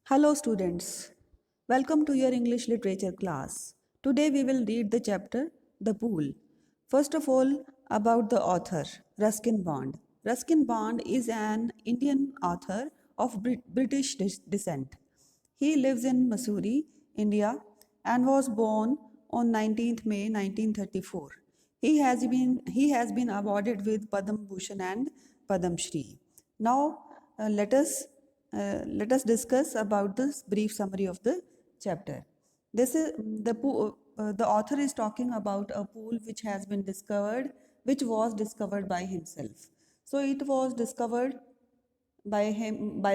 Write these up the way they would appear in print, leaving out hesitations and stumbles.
Hello students, welcome to your English literature class. Today we will read the chapter The Pool. First of all, about the author, Ruskin Bond. Ruskin Bond is an Indian author of British descent. He lives in Missouri, India and was born on 19th May 1934. He has been awarded with Padma Bhushan and Padma Shri. Now let us discuss about this brief summary of the chapter. This is the author is talking about a pool which was discovered by himself. So it was discovered by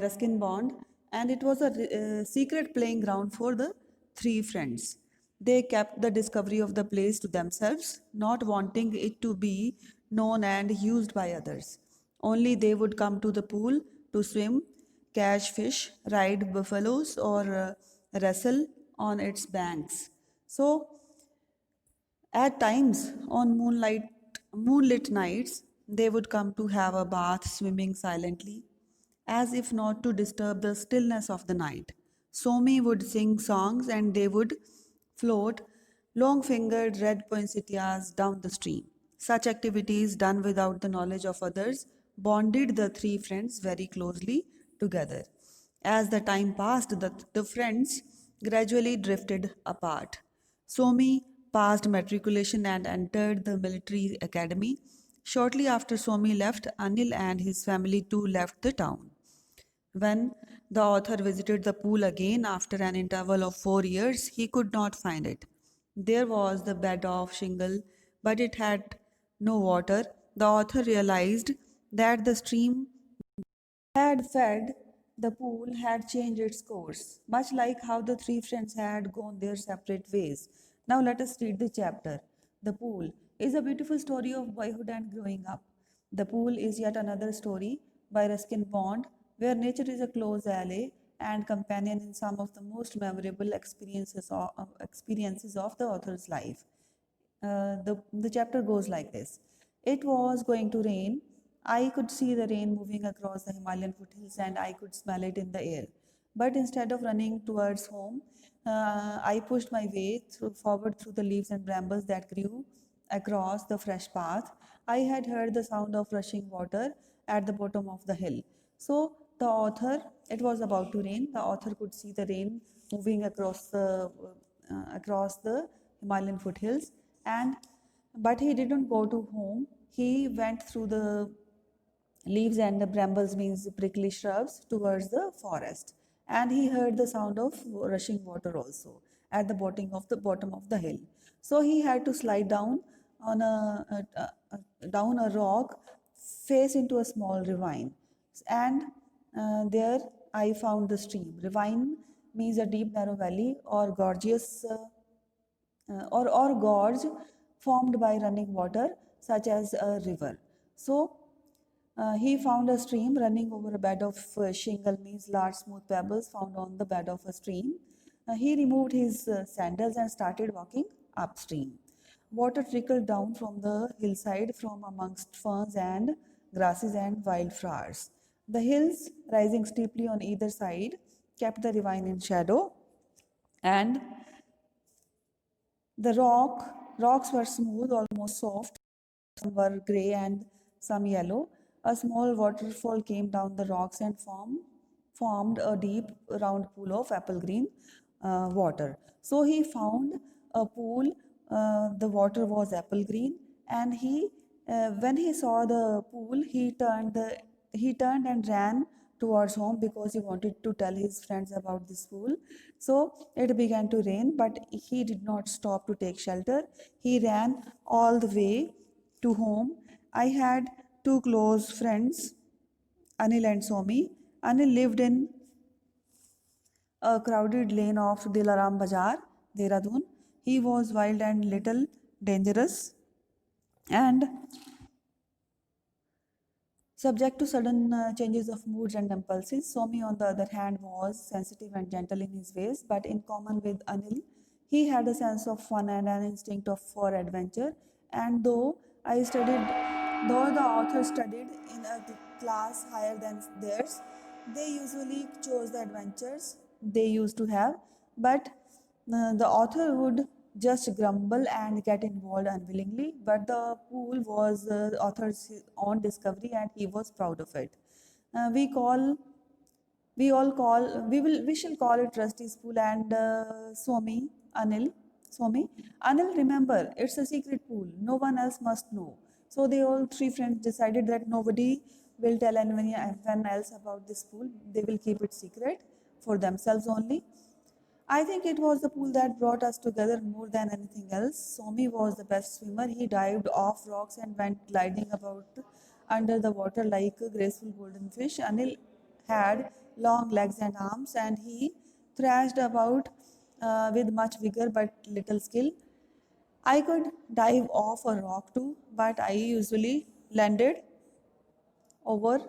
Ruskin Bond, and it was a secret playing ground for the three friends. They kept the discovery of the place to themselves, not wanting it to be known and used by others. Only they would come to the pool to swim, catch fish, ride buffaloes, or wrestle on its banks. So at times, on moonlit nights, they would come to have a bath swimming silently, as if not to disturb the stillness of the night. Somi would sing songs and they would float long fingered red poinsettias down the stream. Such activities, done without the knowledge of others, bonded the three friends very closely together. As the time passed, the friends gradually drifted apart. Somi passed matriculation and entered the military academy. Shortly after Somi left, Anil and his family too left the town. When the author visited the pool again after an interval of 4 years, he could not find it. There was the bed of shingle, but it had no water. The author realized that the stream had fed the pool had changed its course, much like how the three friends had gone their separate ways. Now let us read the chapter. The Pool is a beautiful story of boyhood and growing up. The Pool is yet another story by Ruskin Bond, where nature is a close ally and companion in some of the most memorable experiences of the author's life. The chapter goes like this. It was going to rain. I could see the rain moving across the Himalayan foothills and I could smell it in the air. But instead of running towards home, I pushed my way forward through the leaves and brambles that grew across the fresh path. I had heard the sound of rushing water at the bottom of the hill. So the author, it was about to rain. The author could see the rain moving across the Himalayan foothills, and but he didn't go to home. He went through the leaves and the brambles, means prickly shrubs, towards the forest, and he heard the sound of rushing water also at the bottom of the hill. So he had to slide down on down a rock, face into a small ravine, and there I found the stream. Ravine means a deep narrow valley or or gorge formed by running water, such as a river. So he found a stream running over a bed of shingle, means large smooth pebbles found on the bed of a stream. He removed his sandals and started walking upstream. Water trickled down from the hillside from amongst ferns and grasses and wildflowers. The hills, rising steeply on either side, kept the ravine in shadow, and the rocks were smooth, almost soft. Some were grey and some yellow. A small waterfall came down the rocks and formed a deep round pool of apple green water. So he found a pool. The water was apple green, and when he saw the pool, he turned and ran towards home because he wanted to tell his friends about this pool. So it began to rain, but he did not stop to take shelter. He ran all the way to home. I had two close friends, Anil and Somi. Anil lived in a crowded lane of Dilaram Bazaar, Dehradun. He was wild and little dangerous, and subject to sudden changes of moods and impulses. Somi, on the other hand, was sensitive and gentle in his ways, but in common with Anil, he had a sense of fun and an instinct for adventure. And though the author studied in a class higher than theirs, they usually chose the adventures they used to have, but the author would just grumble and get involved unwillingly. But the pool was the author's own discovery, and he was proud of it. Uh, we call we shall call it Rusty Spool and Anil. Swami, Anil, remember, it's a secret pool. No one else must know. So they all three friends decided that nobody will tell anyone else about this pool. They will keep it secret for themselves only. I think it was the pool that brought us together more than anything else. Somi was the best swimmer. He dived off rocks and went gliding about under the water like a graceful golden fish. Anil had long legs and arms, and he thrashed about with much vigor but little skill. I could dive off a rock too, but I usually over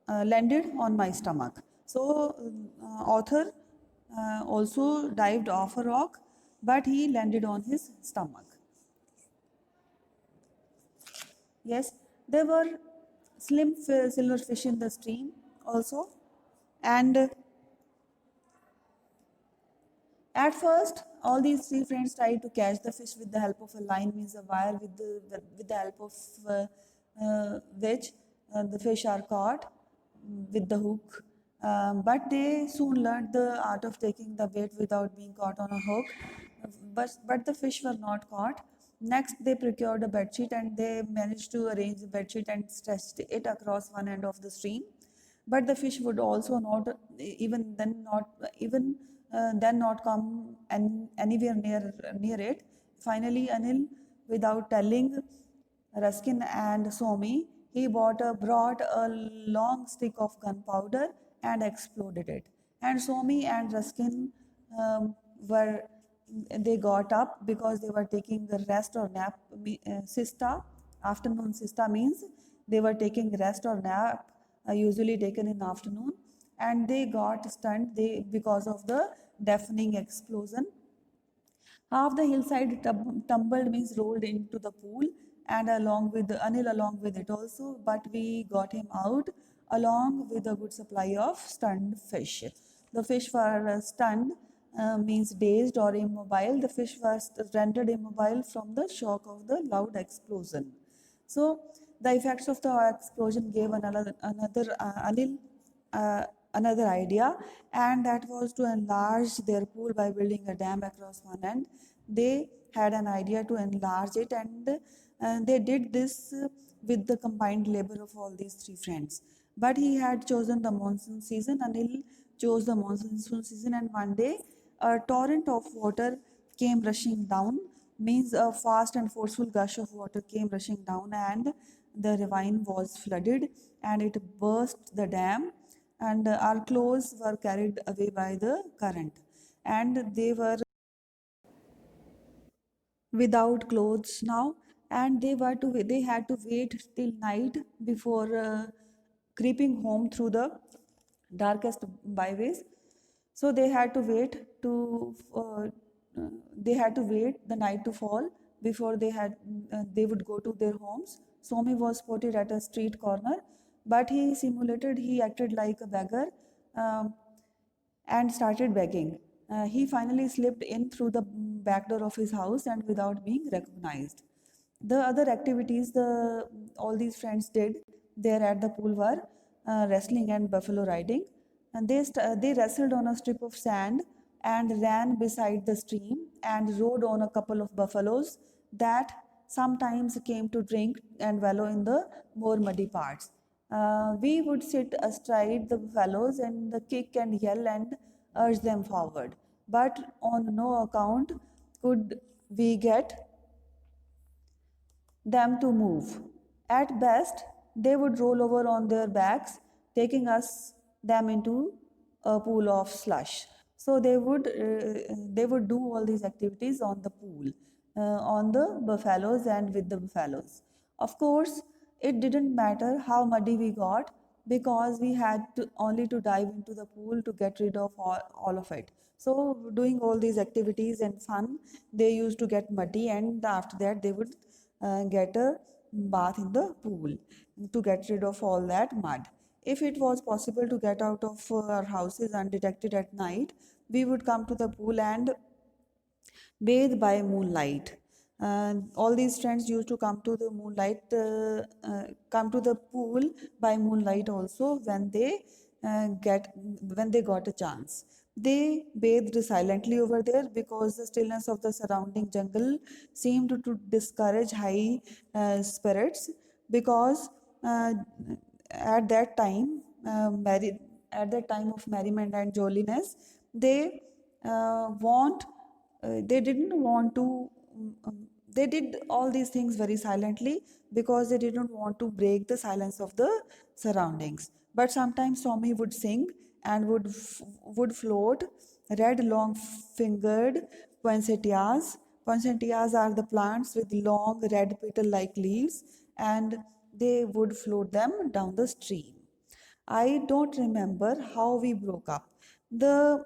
landed on my stomach. So, author also dived off a rock, but he landed on his stomach. Yes, there were slim silver fish in the stream also, and at first, all these three friends tried to catch the fish with the help of a line, means a wire, with the help of which the fish are caught with the hook. But they soon learned the art of taking the bait without being caught on a hook. But the fish were not caught. Next, they procured a bedsheet and they managed to arrange the bedsheet and stretched it across one end of the stream. But the fish would also not even then not come anywhere near it. Finally, Anil, without telling Ruskin and Somi, he brought a long stick of gunpowder and exploded it. And Somi and Ruskin were they got up because they were taking a rest or nap. Sista, afternoon sista means they were taking rest or nap, usually taken in afternoon, and they got stunned because of the deafening explosion. Half the hillside tumbled, means rolled into the pool, and along with Anil along with it also. But we got him out along with a good supply of stunned fish. The fish were stunned, means dazed or immobile. The fish was rendered immobile from the shock of the loud explosion. So the effects of the explosion gave uh, another idea, and that was to enlarge their pool by building a dam across one end. They had an idea to enlarge it, and they did this with the combined labor of all these three friends. But he had chosen the monsoon season, and he chose the monsoon season, and one day a torrent of water came rushing down, means a fast and forceful gush of water came rushing down, and the ravine was flooded and it burst the dam, and our clothes were carried away by the current, and they were without clothes now, and they had to wait till night before creeping home through the darkest byways. So they had to wait the night to fall before they would go to their homes. Somi was spotted at a street corner, but he acted like a beggar. um, and started begging. He finally slipped in through the back door of his house and without being recognized. The other activities all these friends did there at the pool were wrestling and buffalo riding. And they wrestled on a strip of sand and ran beside the stream and rode on a couple of buffaloes that sometimes came to drink and wallow in the more muddy parts. We would sit astride the fellows and kick and yell and urge them forward. But on no account could we get them to move. At best, they would roll over on their backs, taking them into a pool of slush. So they would do all these activities on the pool, on the buffaloes and with the buffaloes. Of course, it didn't matter how muddy we got because we had only to dive into the pool to get rid of all of it. So, doing all these activities and fun, they used to get muddy, and after that, they would get a bath in the pool to get rid of all that mud. If it was possible to get out of our houses undetected at night, we would come to the pool and bathe by moonlight. All these friends used to come to the pool by moonlight also get when they got a chance. They bathed silently over there because the stillness of the surrounding jungle seemed to discourage high spirits. Because uh, at that time, at that time of merriment and jolliness, they want they didn't want to they did all these things very silently because they didn't want to break the silence of the surroundings. But sometimes Swami would sing and would float red long fingered poinsettias. Poinsettias are the plants with long red petal like leaves, and they would float them down the stream. I don't remember how we broke up. The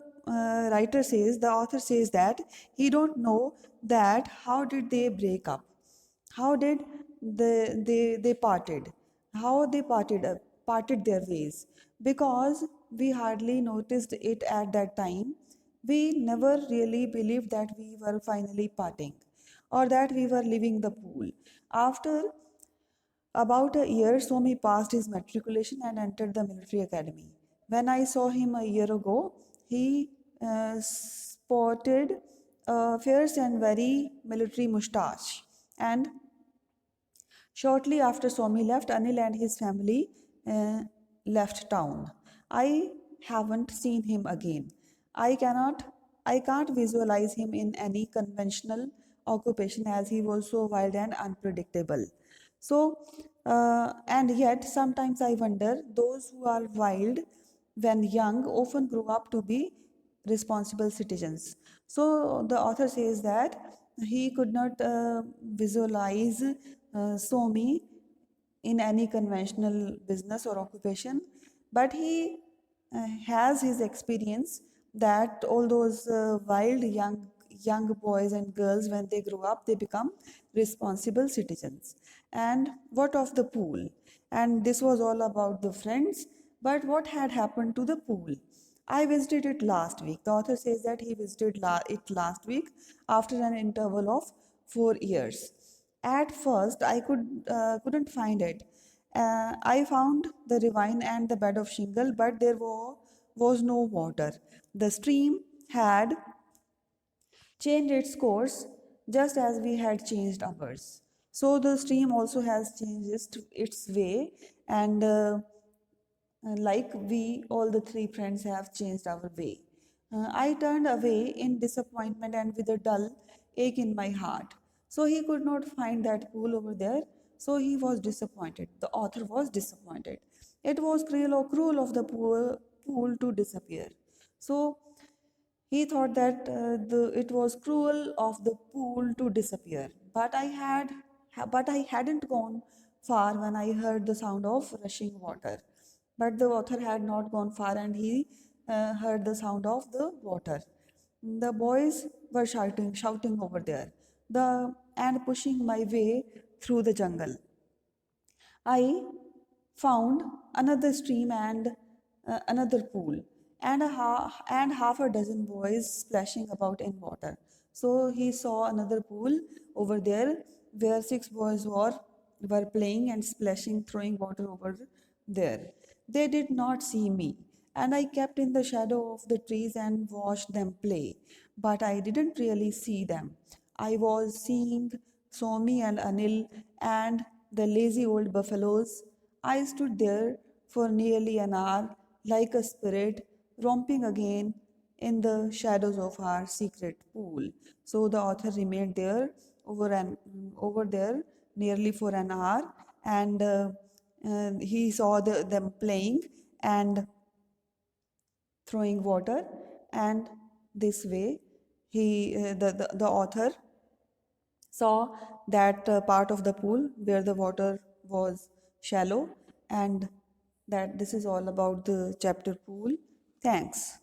author says that he don't know that how did they break up, how did they parted, how they parted their ways, because we hardly noticed it at that time. We never really believed that we were finally parting or that we were leaving the pool. After about a year, Somi passed his matriculation and entered the military academy. When I saw him a year ago, he sported a fierce and very military moustache. And shortly after Swami left, Anil and his family left town. I haven't seen him again. I cannot, I can't visualize him in any conventional occupation as he was so wild and unpredictable. So, and yet sometimes I wonder those who are wild when young often grow up to be responsible citizens. So the author says that he could not visualize Somi in any conventional business or occupation, but he has his experience that all those wild young boys and girls, when they grow up, they become responsible citizens. And what of the pool? And this was all about the friends, but what had happened to the pool? I visited it last week. The author says that he visited it last week after an interval of 4 years. At first, couldn't find it. I found the ravine and the bed of shingle, but was no water. The stream had changed its course just as we had changed ours. So the stream also has changed its way, and like we, all the three friends have changed our way. I turned away in disappointment and with a dull ache in my heart. So he could not find that pool over there. So he was disappointed. The author was disappointed. It was cruel of the pool to disappear. So he thought that it was cruel of the pool to disappear. But I hadn't gone far when I heard the sound of rushing water. But the author had not gone far, and he heard the sound of the water. The boys were shouting over there, and pushing my way through the jungle. I found another stream and another pool, and half a dozen boys splashing about in water. So he saw another pool over there where six boys were playing and splashing, throwing water over there. They did not see me, and I kept in the shadow of the trees and watched them play. But I didn't really see them. I was seeing Somi and Anil and the lazy old buffaloes. I stood there for nearly an hour like a spirit romping again in the shadows of our secret pool. So the author remained there over there nearly for an hour, and he saw them playing and throwing water, and this way the author saw that part of the pool where the water was shallow. And that this is all about the chapter pool. Thanks.